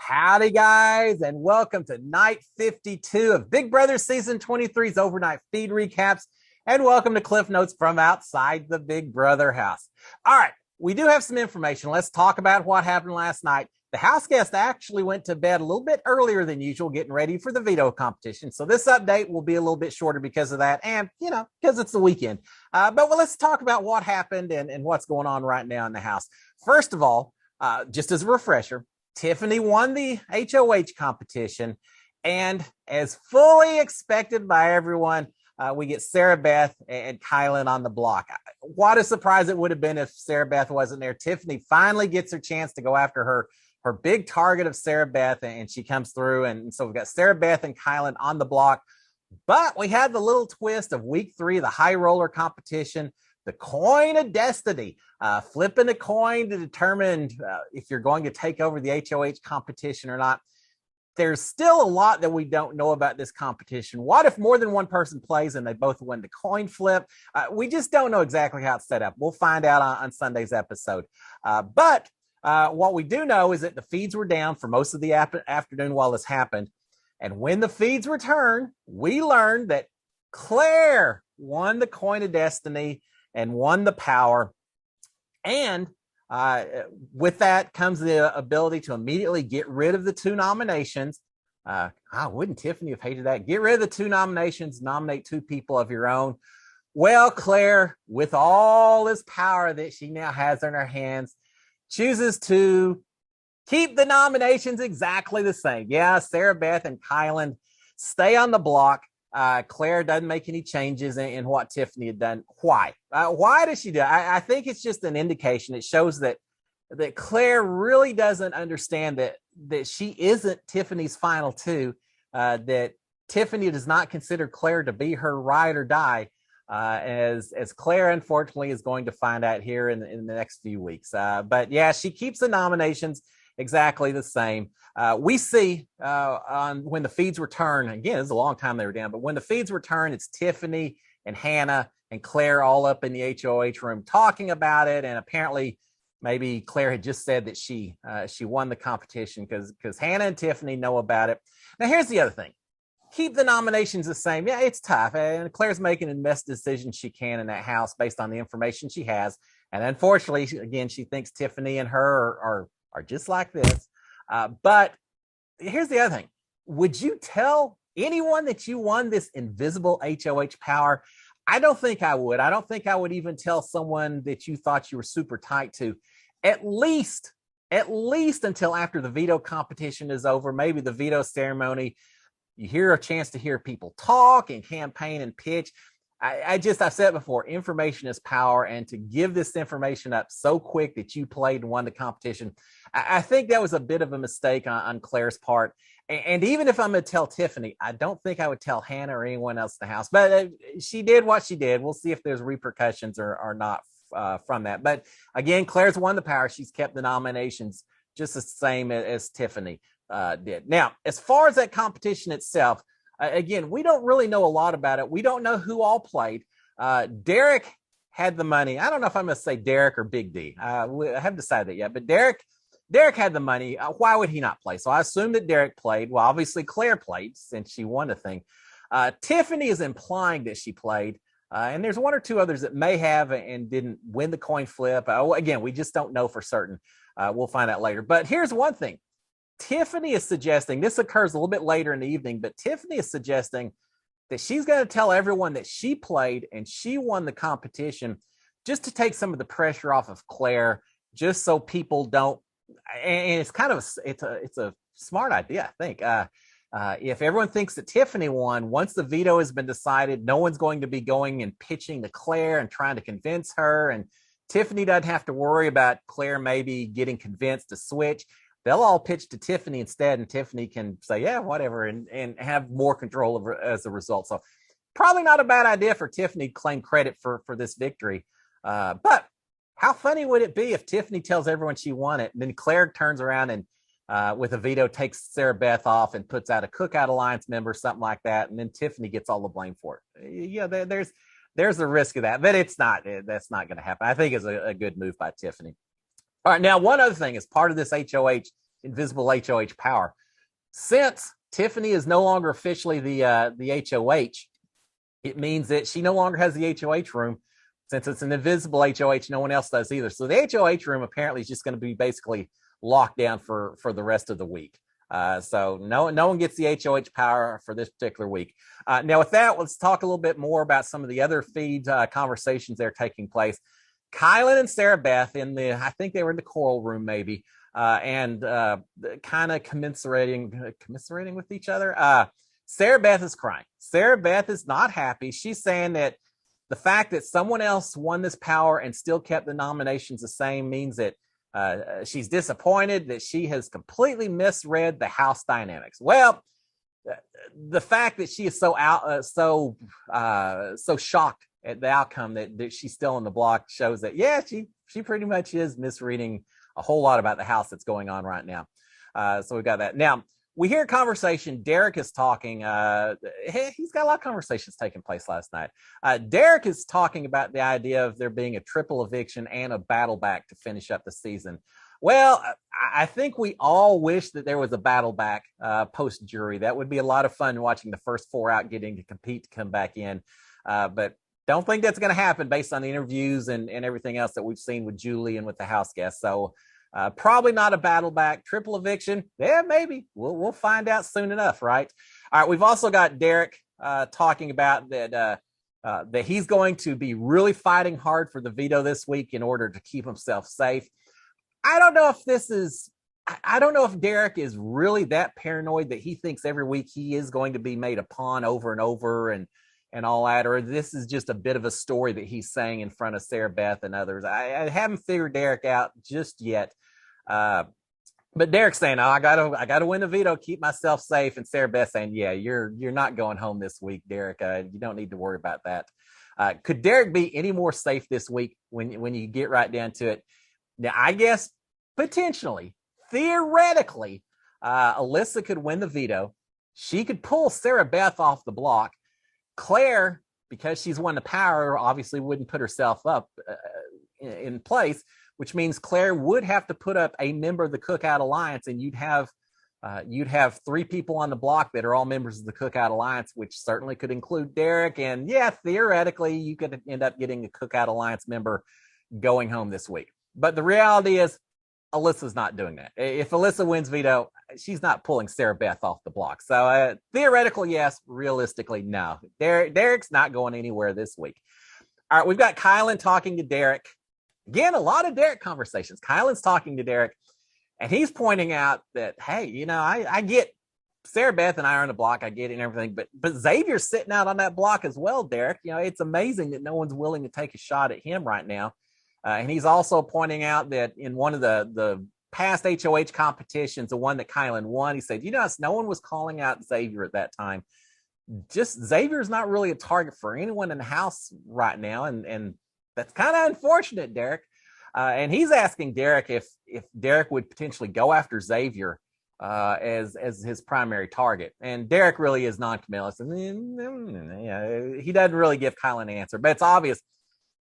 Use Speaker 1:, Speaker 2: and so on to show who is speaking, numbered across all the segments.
Speaker 1: Howdy, guys, and welcome to night 52 of Big Brother Season 23's overnight feed recaps. And welcome to Cliff Notes from outside the Big Brother house. All right, we do have some information. Let's talk about what happened last night. The house guest actually went to bed a little bit earlier than usual, getting ready for the veto competition. So this update will be a little bit shorter because of that, and, because it's the weekend. But let's talk about what happened and what's going on right now in the house. First of all, just as a refresher, Tiffany won the HOH competition, and as fully expected by everyone, we get Sarah Beth and Kyland on the block. What a surprise it would have been if Sarah Beth wasn't there. Tiffany finally gets her chance to go after her big target of Sarah Beth, and she comes through. And so we've got Sarah Beth and Kyland on the block. But we had the little twist of week 3, the high roller competition, the coin of destiny, flipping a coin to determine if you're going to take over the HOH competition or not. There's still a lot that we don't know about this competition. What if more than one person plays and they both win the coin flip? We just don't know exactly how it's set up. We'll find out on Sunday's episode. But what we do know is that the feeds were down for most of the afternoon while this happened. And when the feeds return, we learned that Claire won the coin of destiny and won the power. And with that comes the ability to immediately get rid of the 2 nominations. Wouldn't Tiffany have hated that? Get rid of the 2 nominations, nominate 2 people of your own. Well, Claire, with all this power that she now has in her hands, chooses to keep the nominations exactly the same. Yeah, Sarah Beth and Kyland stay on the block. Claire doesn't make any changes in what Tiffany had done. Why? Why does she do it? I think it's just an indication. It shows that Claire really doesn't understand that she isn't Tiffany's final 2, that Tiffany does not consider Claire to be her ride or die, as Claire unfortunately is going to find out here in the next few weeks. But yeah, she keeps the nominations exactly the same. We see when the feeds return, again, it's a long time they were down, but when the feeds return, it's Tiffany and Hannah and Claire all up in the HOH room talking about it. And apparently maybe Claire had just said that she won the competition because Hannah and Tiffany know about it. Now, here's the other thing. Keep the nominations the same. Yeah, it's tough. And Claire's making the best decision she can in that house based on the information she has. And unfortunately, again, she thinks Tiffany and her are just like this. But here's the other thing. Would you tell anyone that you won this invisible HOH power? I don't think I would. I don't think I would even tell someone that you thought you were super tight to, at least until after the veto competition is over, maybe the veto ceremony. You hear a chance to hear people talk and campaign and pitch. I've said it before, information is power, and to give this information up so quick that you played and won the competition, I think that was a bit of a mistake on Claire's part. And even if I'm going to tell Tiffany, I don't think I would tell Hannah or anyone else in the house. But she did what she did. We'll see if there's repercussions or not from that. But again, Claire's won the power. She's kept the nominations just the same as Tiffany did. Now, as far as that competition itself, again, we don't really know a lot about it. We don't know who all played. Derek had the money. I don't know if I'm going to say Derek or Big D. I haven't decided that yet. But Derek had the money. Why would he not play? So I assume that Derek played. Well, obviously Claire played since she won the thing. Tiffany is implying that she played. And there's 1 or 2 others that may have and didn't win the coin flip. Again, we just don't know for certain. We'll find out later. But here's one thing. Tiffany is suggesting, this occurs a little bit later in the evening, but Tiffany is suggesting that she's going to tell everyone that she played and she won the competition just to take some of the pressure off of Claire, just so people don't. And it's kind of it's a smart idea, I think. If everyone thinks that Tiffany won, once the veto has been decided, no one's going to be going and pitching to Claire and trying to convince her. And Tiffany doesn't have to worry about Claire maybe getting convinced to switch. They'll all pitch to Tiffany instead, and Tiffany can say, yeah, whatever, and have more control as a result. So probably not a bad idea for Tiffany to claim credit for this victory. But how funny would it be if Tiffany tells everyone she won it, and then Claire turns around and with a veto takes Sarah Beth off and puts out a Cookout Alliance member, something like that, and then Tiffany gets all the blame for it. Yeah, there's a risk of that, but it's not. That's not going to happen. I think it's a good move by Tiffany. All right, now one other thing as part of this HOH invisible HOH power. Since Tiffany is no longer officially the HOH, it means that she no longer has the HOH room. Since it's an invisible HOH, no one else does either. So the HOH room apparently is just going to be basically locked down for the rest of the week. So no one gets the HOH power for this particular week. Now with that, let's talk a little bit more about some of the other feed conversations that are taking place. Kyland and Sarah Beth I think they were in the coral room maybe, and kind of commiserating with each other. Sarah Beth is crying. Sarah Beth is not happy. She's saying that the fact that someone else won this power and still kept the nominations the same means that she's disappointed, that she has completely misread the house dynamics. Well, the fact that she is so shocked at the outcome that she's still on the block shows that, yeah, she pretty much is misreading a whole lot about the house that's going on right now. So we've got that. Now, we hear a conversation. Derek is talking. He's got a lot of conversations taking place last night. Derek is talking about the idea of there being a triple eviction and a battle back to finish up the season. Well, I think we all wish that there was a battle back post jury. That would be a lot of fun watching the first four out getting to compete to come back in. But don't think that's going to happen based on the interviews and everything else that we've seen with Julie and with the house guests. So probably not a battle back. Triple eviction. Yeah, maybe. We'll find out soon enough, right? All right. We've also got Derek talking about that he's going to be really fighting hard for the veto this week in order to keep himself safe. I don't know if Derek is really that paranoid that he thinks every week he is going to be made a pawn over and over and all that, or this is just a bit of a story that he's saying in front of Sarah Beth and others. I haven't figured Derek out just yet. But Derek's saying, "Oh, I gotta win the veto, keep myself safe." And Sarah Beth saying, "Yeah, you're not going home this week, Derek. You don't need to worry about that." Could Derek be any more safe this week when you get right down to it? Now, I guess potentially, theoretically, Alyssa could win the veto. She could pull Sarah Beth off the block. Claire, because she's won the power, obviously wouldn't put herself up in place, which means Claire would have to put up a member of the Cookout Alliance, and you'd have three people on the block that are all members of the Cookout Alliance, which certainly could include Derek. And yeah, theoretically, you could end up getting a Cookout Alliance member going home this week. But the reality is, Alyssa's not doing that. If Alyssa wins veto, she's not pulling Sarah Beth off the block. So theoretically, yes. Realistically, no. Derek's not going anywhere this week. All right, we've got Kyland talking to Derek. Again, a lot of Derek conversations. Kyland's talking to Derek, and he's pointing out that, hey, I get Sarah Beth and I are on the block. I get it and everything, but Xavier's sitting out on that block as well, Derek. It's amazing that no one's willing to take a shot at him right now. And he's also pointing out that in one of the past HOH competitions, the one that Kyland won, he said, no one was calling out Xavier at that time. Just Xavier's not really a target for anyone in the house right now. And that's kind of unfortunate, Derek. And he's asking Derek if Derek would potentially go after Xavier as his primary target. And Derek really is non-committal. Yeah, he doesn't really give Kyland an answer, but it's obvious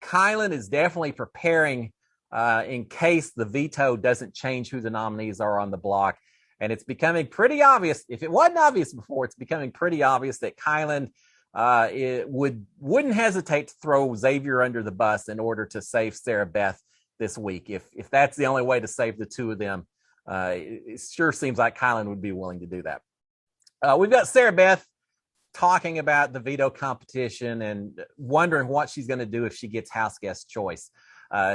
Speaker 1: Kyland is definitely preparing in case the veto doesn't change who the nominees are on the block. And it's becoming pretty obvious. If it wasn't obvious before, it's becoming pretty obvious that Kyland wouldn't hesitate to throw Xavier under the bus in order to save Sarah Beth this week. If that's the only way to save the two of them, it sure seems like Kyland would be willing to do that. We've got Sarah Beth talking about the veto competition and wondering what she's going to do if she gets house guest choice.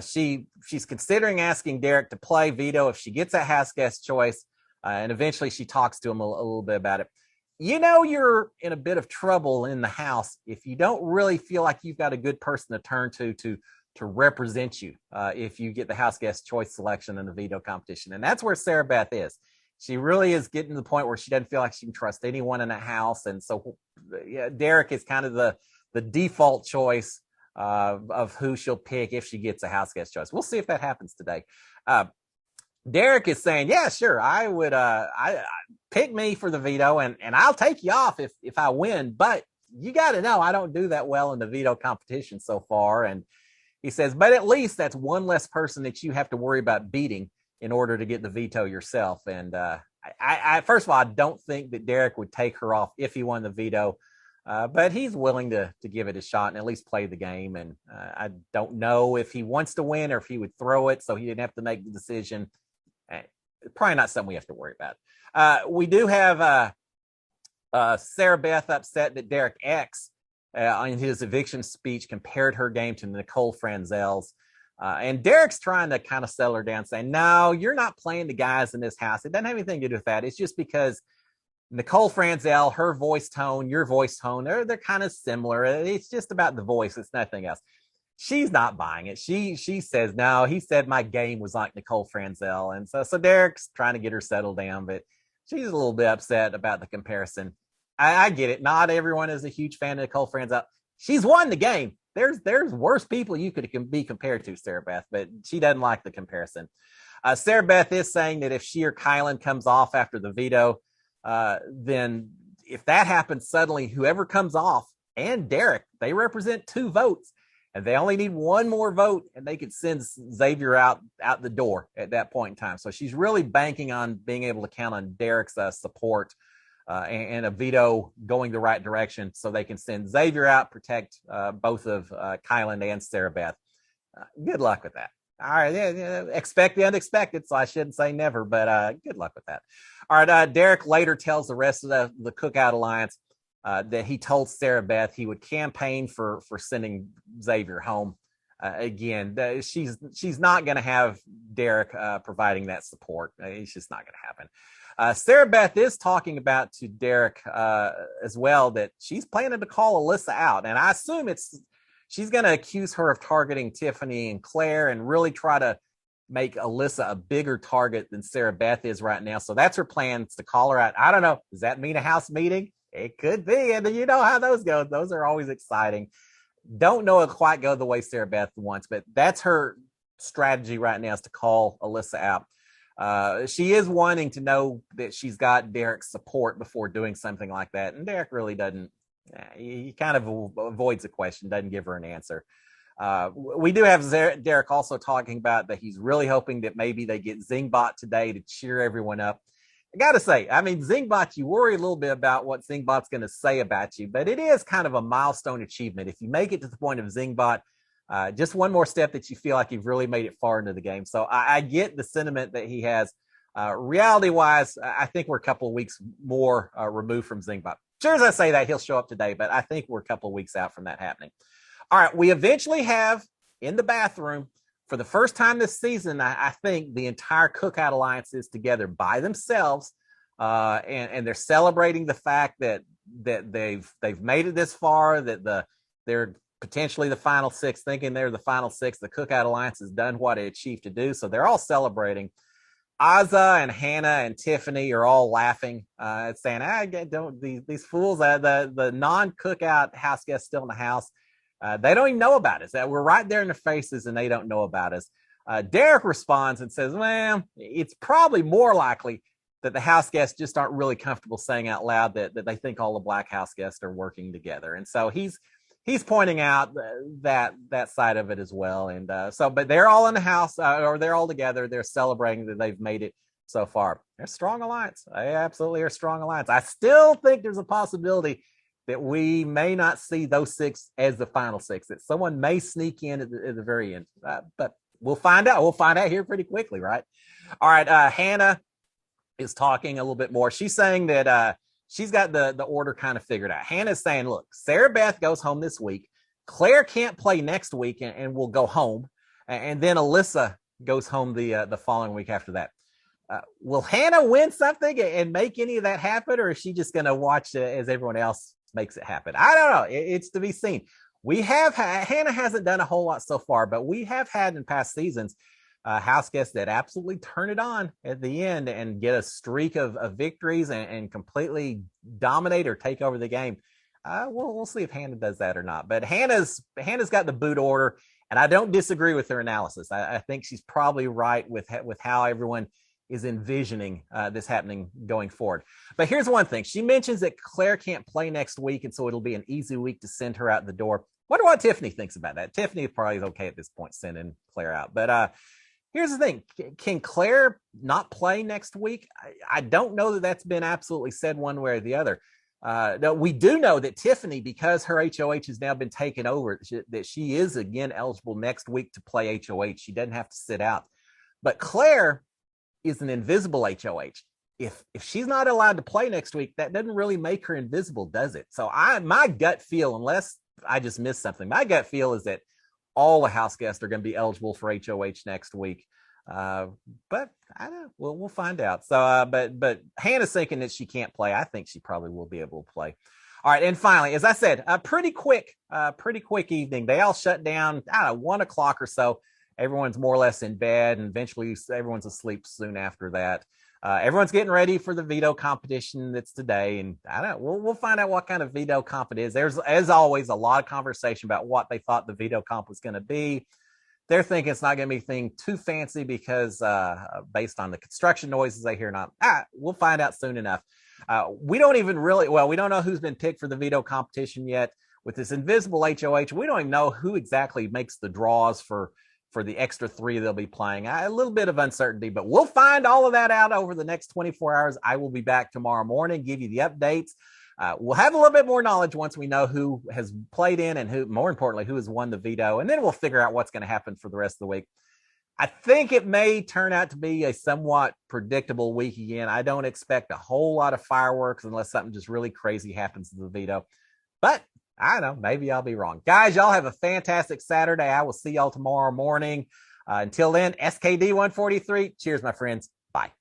Speaker 1: She's considering asking Derek to play veto if she gets a house guest choice, and eventually she talks to him a little bit about it. You're in a bit of trouble in the house if you don't really feel like you've got a good person to turn to represent you if you get the house guest choice selection in the veto competition. And that's where Sarah Beth is. She really is getting to the point where she doesn't feel like she can trust anyone in the house. And so yeah, Derek is kind of the default choice of who she'll pick if she gets a house guest choice. We'll see if that happens today. Derek is saying, yeah, sure, I would I pick me for the veto and I'll take you off if I win. But you got to know I don't do that well in the veto competition so far. And he says, but at least that's one less person that you have to worry about beating in order to get the veto yourself. And I first of all, I don't think that Derek would take her off if he won the veto. But he's willing to give it a shot and at least play the game. And I don't know if he wants to win or if he would throw it so he didn't have to make the decision. Probably not something we have to worry about. We do have Sarah Beth upset that Derek X, in his eviction speech, compared her game to Nicole Franzel's. And Derek's trying to kind of settle her down, saying, no, you're not playing the guys in this house. It doesn't have anything to do with that. It's just because Nicole Franzel, her voice tone, your voice tone, they're kind of similar. It's just about the voice. It's nothing else. She's not buying it. She says, no, he said my game was like Nicole Franzel. And so Derek's trying to get her settled down, but she's a little bit upset about the comparison. I get it. Not everyone is a huge fan of Nicole Franzel. She's won the game. There's worse people you could be compared to, Sarah Beth, but she doesn't like the comparison. Sarah Beth is saying that if she or Kylan comes off after the veto, then if that happens suddenly, whoever comes off and Derek, they represent 2 votes and they only need 1 more vote and they could send Xavier out the door at that point in time. So she's really banking on being able to count on Derek's support and a veto going the right direction so they can send Xavier out, protect both of Kylan and Sarah Beth. Good luck with that. All right, expect the unexpected, so I shouldn't say never, but good luck with that. All right, Derek later tells the rest of the Cookout Alliance that he told Sarah Beth he would campaign for sending Xavier home. Again, she's not going to have Derek providing that support. It's just not going to happen. Sarah Beth is talking about to Derek as well that she's planning to call Alyssa out, and I assume she's going to accuse her of targeting Tiffany and Claire and really try to make Alyssa a bigger target than Sarah Beth is right now. So that's her plan, to call her out. I don't know. Does that mean a house meeting? It could be. And you know how those go. Those are always exciting. Don't know it quite go the way Sarah Beth wants, but that's her strategy right now, is to call Alyssa out. She is wanting to know that she's got Derek's support before doing something like that. And Derek really doesn't. He kind of avoids the question, doesn't give her an answer. We do have Derek also talking about that he's really hoping that maybe they get Zingbot today to cheer everyone up. I got to say, I mean, Zingbot, you worry a little bit about what Zingbot's going to say about you, but it is kind of a milestone achievement. If you make it to the point of Zingbot, just one more step that you feel like you've really made it far into the game. So I get the sentiment that he has. Reality-wise, I think we're a couple of weeks more removed from Zingbot. Sure as I say that, he'll show up today, but I think we're a couple of weeks out from that happening. All right, we eventually have in the bathroom, for the first time this season, I think the entire Cookout Alliance is together by themselves, and they're celebrating the fact that they've made it this far, that they're potentially the final 6, thinking they're the final 6. The Cookout Alliance has done what it achieved to do, so they're all celebrating. Aza and Hannah and Tiffany are all laughing, saying, don't these fools, the non-Cookout house guests still in the house. They don't even know about us. We're right there in their faces and they don't know about us. Derek responds and says, well, it's probably more likely that the house guests just aren't really comfortable saying out loud that they think all the black house guests are working together. And so he's pointing out that side of it as well. And but they're all in the house, or they're all together. They're celebrating that they've made it so far. They're a strong alliance. They absolutely are a strong alliance. I still think there's a possibility that we may not see those 6 as the final 6, that someone may sneak in at the very end. But we'll find out. We'll find out here pretty quickly, right? All right, Hannah is talking a little bit more. She's saying that she's got the order kind of figured out. Hannah's saying, look, Sarah Beth goes home this week. Claire can't play next week and will go home. And then Alyssa goes home the following week after that. Will Hannah win something and make any of that happen, or is she just going to watch as everyone else makes it happen? I don't know. It's to be seen. Hannah hasn't done a whole lot so far, but we have had in past seasons house guests that absolutely turn it on at the end and get a streak of victories and completely dominate or take over the game. We'll see if Hannah does that or not. But Hannah's got the boot order, and I don't disagree with her analysis. I think she's probably right with how everyone is envisioning this happening going forward. But here's one thing. She mentions that Claire can't play next week, and so it'll be an easy week to send her out the door. Wonder what Tiffany thinks about that. Tiffany probably is okay at this point sending Claire out. But Here's the thing. Can Claire not play next week? I don't know that that's been absolutely said one way or the other. No, we do know that Tiffany, because her HOH has now been taken over, that she is again eligible next week to play HOH. She doesn't have to sit out. But Claire is an invisible HOH. If she's not allowed to play next week, that doesn't really make her invisible, does it? So my gut feel, unless I just missed something, my gut feel is that all the house guests are going to be eligible for HOH next week. But I don't know. We'll find out. So, but Hannah's thinking that she can't play. I think she probably will be able to play. All right. And finally, as I said, a pretty quick evening. They all shut down, I don't know, 1 o'clock or so. Everyone's more or less in bed, and eventually everyone's asleep soon after that. Everyone's getting ready for the veto competition that's today, and I don't know, we'll find out what kind of veto comp it is. There's, as always, a lot of conversation about what they thought the veto comp was going to be. They're thinking it's not going to be anything too fancy because based on the construction noises they hear. We'll find out soon enough. We don't know who's been picked for the veto competition yet. With this invisible HOH, we don't even know who exactly makes the draws for the extra 3 they'll be playing. A little bit of uncertainty, but we'll find all of that out over the next 24 hours. I will be back tomorrow morning, give you the updates. We'll have a little bit more knowledge once we know who has played in and who, more importantly, who has won the veto. And then we'll figure out what's going to happen for the rest of the week. I think it may turn out to be a somewhat predictable week again. I don't expect a whole lot of fireworks unless something just really crazy happens to the veto. But I don't know, maybe I'll be wrong. Guys, y'all have a fantastic Saturday. I will see y'all tomorrow morning. Until then, SKD 143. Cheers, my friends. Bye.